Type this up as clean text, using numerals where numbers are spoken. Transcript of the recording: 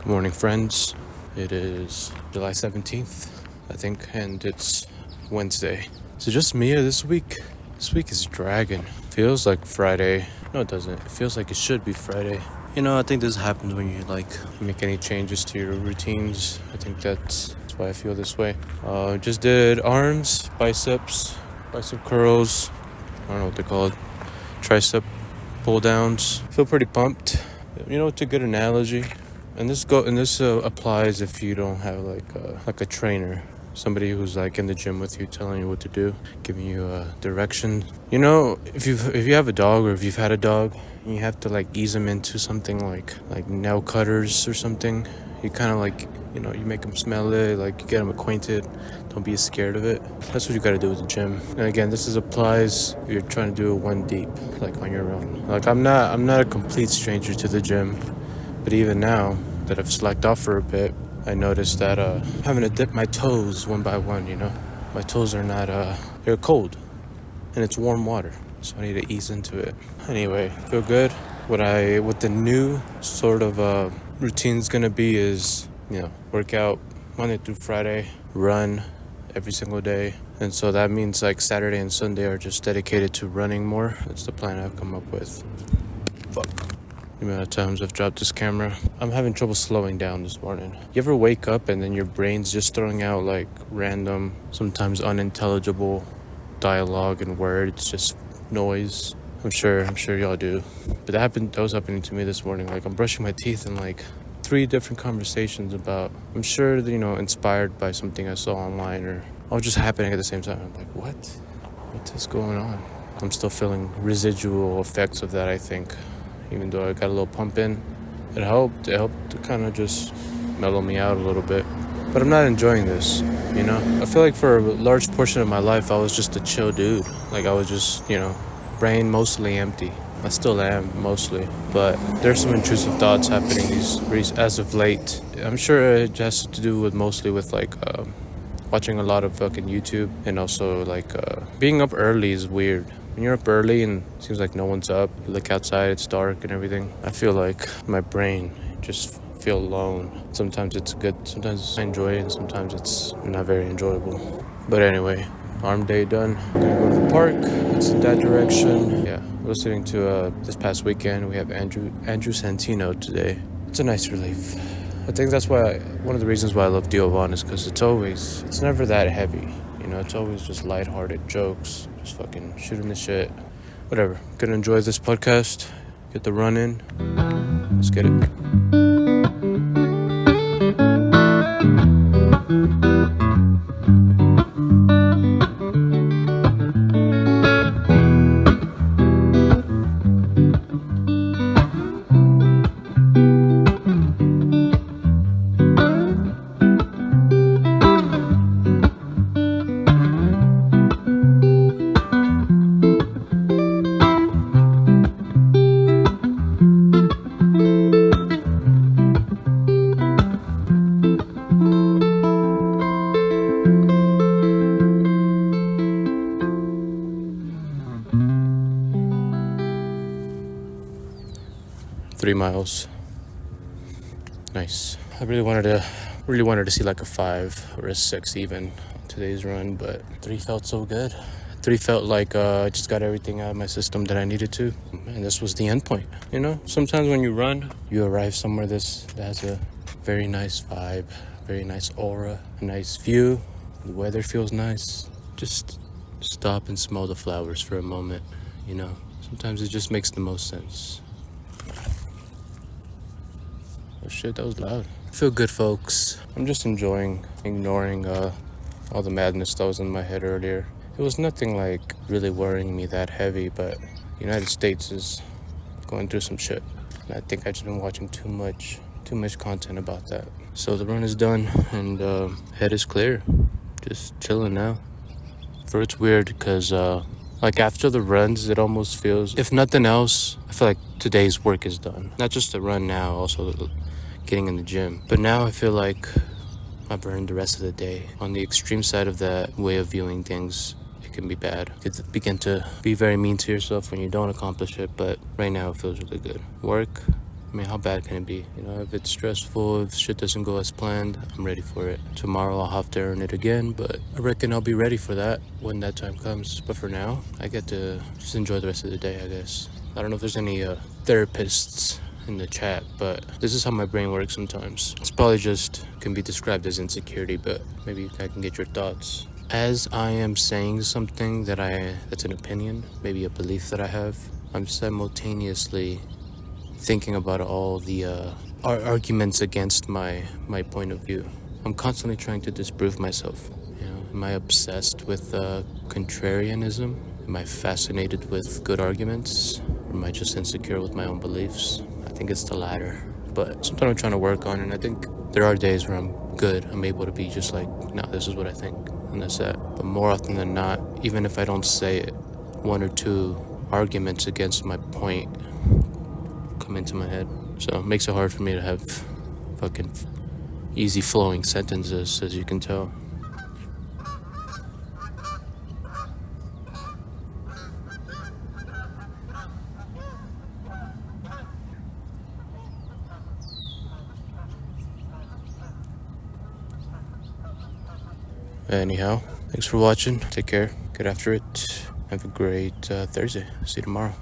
Good morning, friends. It is July 17th, I think, and it's Wednesday. Is it just me or this week? This week is dragging. Feels like Friday. No, it doesn't. It feels like it should be Friday. You know, I think this happens when you make any changes to your routines. I think that's why I feel this way. Just did arms, bicep curls. I don't know what they're called. Tricep pull downs. Feel pretty pumped. You know, it's a good analogy. And this applies if you don't have like a trainer, somebody who's like in the gym with you, telling you what to do, giving you a direction. You know, if you have a dog or if you've had a dog, and you have to like ease them into something like nail cutters or something. You kind of you make them smell it, like you get them acquainted. Don't be scared of it. That's what you got to do with the gym. And again, this applies if you're trying to do it one deep, like on your own. Like I'm not a complete stranger to the gym. But even now that I've slacked off for a bit, I noticed that having to dip my toes one by one, my toes are not, they're cold and it's warm water. So I need to ease into it. Anyway, feel good. What the new sort of routine's gonna be is, work out Monday through Friday, run every single day. And so that means like Saturday and Sunday are just dedicated to running more. That's the plan I've come up with. Fuck. The amount of times I've dropped this camera. I'm having trouble slowing down this morning. You ever wake up and then your brain's just throwing out like random, sometimes unintelligible dialogue and words, just noise? I'm sure y'all do. But that was happening to me this morning. Like I'm brushing my teeth and like 3 different conversations about, I'm sure, inspired by something I saw online or all just happening at the same time. I'm like, what is going on? I'm still feeling residual effects of that, I think. Even though I got a little pump in, it helped to kind of just mellow me out a little bit. But I'm not enjoying this, I feel like for a large portion of my life, I was just a chill dude. Like I was just, brain mostly empty. I still am mostly, but there's some intrusive thoughts happening as of late. I'm sure it has to do with mostly with watching a lot of fucking YouTube, and also being up early is weird. When you're up early and it seems like no one's up, you look outside, it's dark and everything. I feel like my brain just feel alone. Sometimes it's good, sometimes I enjoy it, and sometimes it's not very enjoyable. But anyway, arm day done. I'm gonna go to the park. It's in that direction. Yeah, listening to this past weekend, we have Andrew Santino today. It's a nice relief. I think that's why one of the reasons why I love Diovan is because it's never that heavy. It's always just lighthearted jokes, just fucking shooting the shit. Whatever. Gonna enjoy this podcast. Get the run in. Let's get it. Miles. Nice. I really wanted to see like a 5 or a 6 even on today's run, but 3 felt so good. 3 felt like I just got everything out of my system that I needed to, and this was the end point. Sometimes when you run, you arrive somewhere that has a very nice vibe, very nice aura, a nice view. The weather feels nice. Just stop and smell the flowers for a moment. Sometimes it just makes the most sense. Oh shit, that was loud. I feel good, folks. I'm just ignoring all the madness that was in my head earlier. It was nothing like really worrying me that heavy, but the United States is going through some shit. And I think I've just been watching too much content about that. So the run is done and head is clear. Just chilling now. It's weird because after the runs, it almost feels, if nothing else, I feel like today's work is done. Not just the run now, also getting in the gym. But now I feel like I've earned the rest of the day. On the extreme side of that way of viewing things, it can be bad. You could begin to be very mean to yourself when you don't accomplish it, but right now it feels really good. Work, I mean, how bad can it be? You know, if it's stressful, if shit doesn't go as planned, I'm ready for it. Tomorrow I'll have to earn it again, but I reckon I'll be ready for that when that time comes. But for now, I get to just enjoy the rest of the day, I guess. I don't know if there's any therapists in the chat, but this is how my brain works sometimes. It's probably just can be described as insecurity, but maybe I can get your thoughts. As I am saying something that's an opinion, maybe a belief that I have, I'm simultaneously thinking about all the arguments against my point of view. I'm constantly trying to disprove myself. You know, am I obsessed with contrarianism? Am I fascinated with good arguments? Or am I just insecure with my own beliefs? I think it's the latter. But something I'm trying to work on, and I think there are days where I'm good. I'm able to be just like, no, this is what I think, and that's that. But more often than not, even if I don't say it, one or two arguments against my point come into my head. So it makes it hard for me to have fucking easy flowing sentences, as you can tell. Anyhow, thanks for watching. Take care. Get after it. Have a great Thursday. See you tomorrow.